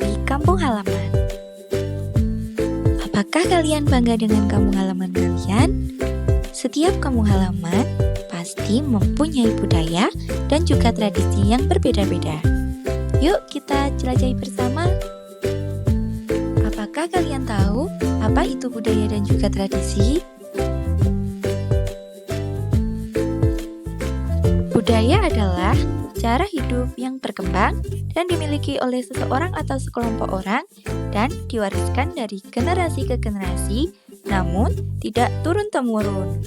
dari kampung halaman. Apakah kalian bangga dengan kampung halaman kalian? Setiap kampung halaman pasti mempunyai budaya dan juga tradisi yang berbeda-beda. Yuk kita jelajahi bersama. Apakah kalian tahu apa itu budaya dan juga tradisi? Budaya adalah cara hidup yang berkembang dan dimiliki oleh seseorang atau sekelompok orang dan diwariskan dari generasi ke generasi, namun tidak turun-temurun.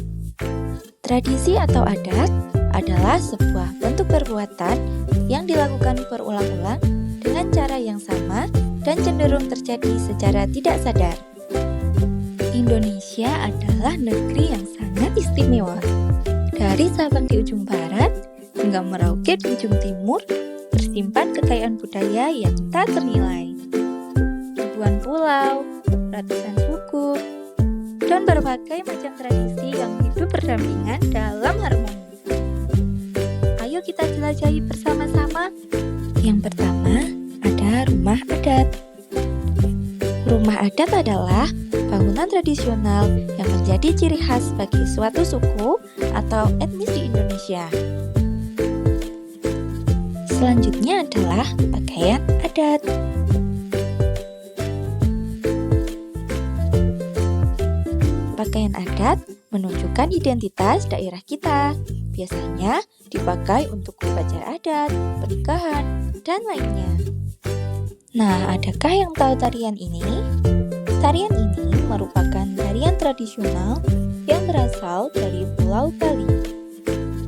Tradisi atau adat adalah sebuah bentuk perbuatan yang dilakukan berulang-ulang dengan cara yang sama dan cenderung terjadi secara tidak sadar. Indonesia adalah negeri yang sangat istimewa. Dari Sabang di ujung barat hingga Merauke di ujung timur, tersimpan kekayaan budaya yang tak ternilai. Ribuan pulau, ratusan suku, dan berbagai macam tradisi yang hidup berdampingan dalam harmoni. Ayo kita jelajahi bersama-sama. Yang pertama, ada rumah adat. Rumah adat adalah bangunan tradisional yang menjadi ciri khas bagi suatu suku atau etnis di Indonesia. Selanjutnya adalah pakaian adat. Pakaian adat menunjukkan identitas daerah kita. Biasanya dipakai untuk upacara adat, pernikahan, dan lainnya. Nah, adakah yang tahu tarian ini? Tarian ini merupakan tarian tradisional yang berasal dari Pulau Bali.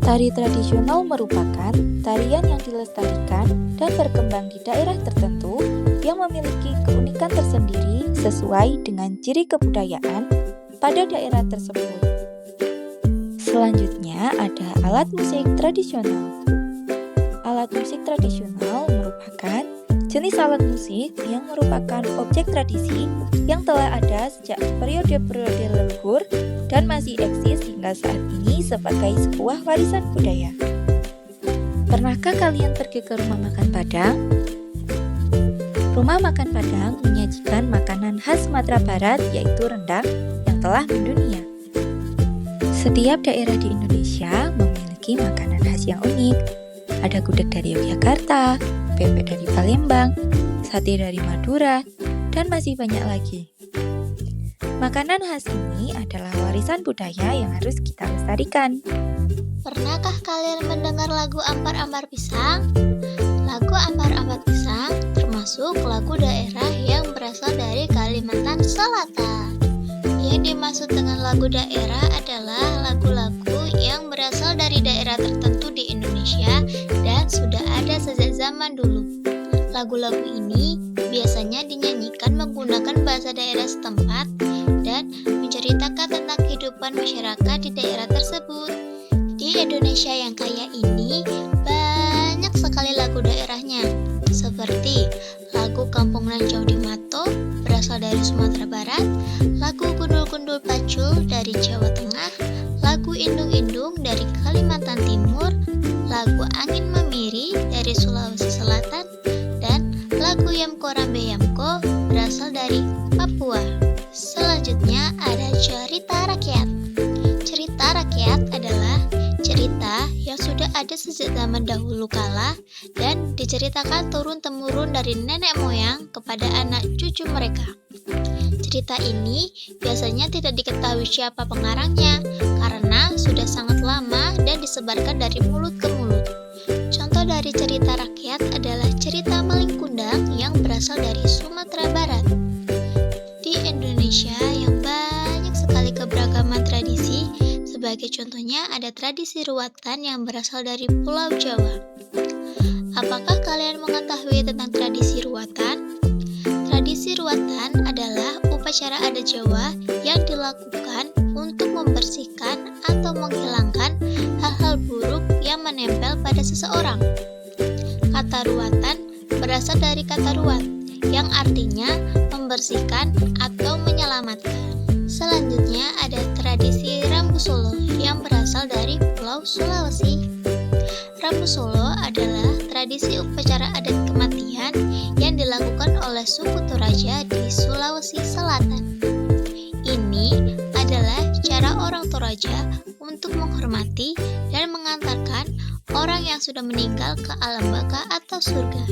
Tari tradisional merupakan tarian yang dilestarikan dan berkembang di daerah tertentu yang memiliki keunikan tersendiri sesuai dengan ciri kebudayaan pada daerah tersebut. Selanjutnya ada alat musik tradisional. Alat musik tradisional merupakan jenis alat musik yang merupakan objek tradisi yang telah ada sejak periode-periode leluhur dan masih eksis hingga saat ini sebagai sebuah warisan budaya. Pernahkah kalian pergi ke rumah makan Padang? Rumah makan Padang menyajikan makanan khas Sumatera Barat yaitu rendang yang telah mendunia. Setiap daerah di Indonesia memiliki makanan khas yang unik. Ada gudeg dari Yogyakarta, bebek dari Palembang, sate dari Madura, dan masih banyak lagi. Makanan khas ini adalah warisan budaya yang harus kita lestarikan. Pernahkah kalian mendengar lagu Ampar-Ampar Pisang? Lagu Ampar-Ampar Pisang termasuk lagu daerah yang berasal dari Kalimantan Selatan. Yang dimaksud dengan lagu daerah adalah lagu-lagu yang berasal dari daerah tertentu di Indonesia dan sudah ada sejak zaman dulu. Lagu-lagu ini biasanya dinyanyikan menggunakan bahasa daerah setempat dan menceritakan tentang kehidupan masyarakat di daerah tersebut. Di Indonesia yang kaya ini, banyak sekali lagu daerahnya, seperti lagu Kampung Nan Jauh di Mato berasal dari Sumatera Barat, lagu Gundul-Gundul Pacul dari Jawa Tengah, lagu Indung-Indung dari Kalimantan Timur, lagu Angin Memiri dari Sulawesi Selatan, dan lagu Yamko Rambe Yamko berasal dari Papua. Selanjutnya ada cerita rakyat. Cerita rakyat adalah cerita yang sudah ada sejak zaman dahulu kala dan diceritakan turun-temurun dari nenek moyang kepada anak cucu mereka. Cerita ini biasanya tidak diketahui siapa pengarangnya karena sudah sangat lama dan disebarkan dari mulut ke mulut. Contoh dari cerita rakyat adalah cerita Malin Kundang yang berasal dari Sumatera Barat. Di Indonesia yang banyak sekali keberagaman tradisi, sebagai contohnya ada tradisi ruatan yang berasal dari Pulau Jawa. Apakah kalian mengetahui tentang tradisi ruatan? Tradisi ruatan adalah upacara adat Jawa yang dilakukan untuk membersihkan atau menghilangkan hal-hal buruk yang menempel pada seseorang. Kata ruatan berasal dari kata ruat, yang artinya membersihkan atau menyelamatkan. Selanjutnya ada tradisi Rambu Solo yang berasal dari Pulau Sulawesi. Rambu Solo adalah tradisi upacara adat kematian yang dilakukan oleh adalah suku Toraja di Sulawesi Selatan. Ini adalah cara orang Toraja untuk menghormati dan mengantarkan orang yang sudah meninggal ke alam baka atau surga.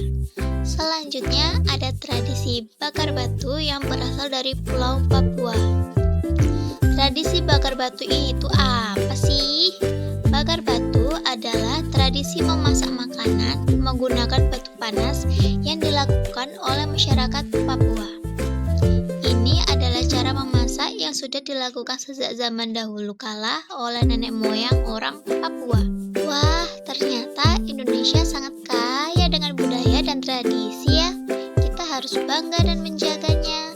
Selanjutnya ada tradisi bakar batu yang berasal dari Pulau Papua. Tradisi bakar batu itu apa sih? Bakar batu adalah tradisi memasak makanan menggunakan batu panas yang dilakukan oleh masyarakat Papua. Ini adalah cara memasak yang sudah dilakukan sejak zaman dahulu kala oleh nenek moyang orang Papua. Wah, ternyata Indonesia sangat kaya dengan budaya dan tradisi ya. Kita harus bangga dan menjaganya.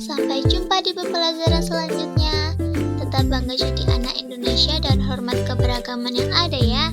Sampai jumpa di pembelajaran selanjutnya. Tetap bangga jadi anak Indonesia dan hormat keberagaman yang ada ya.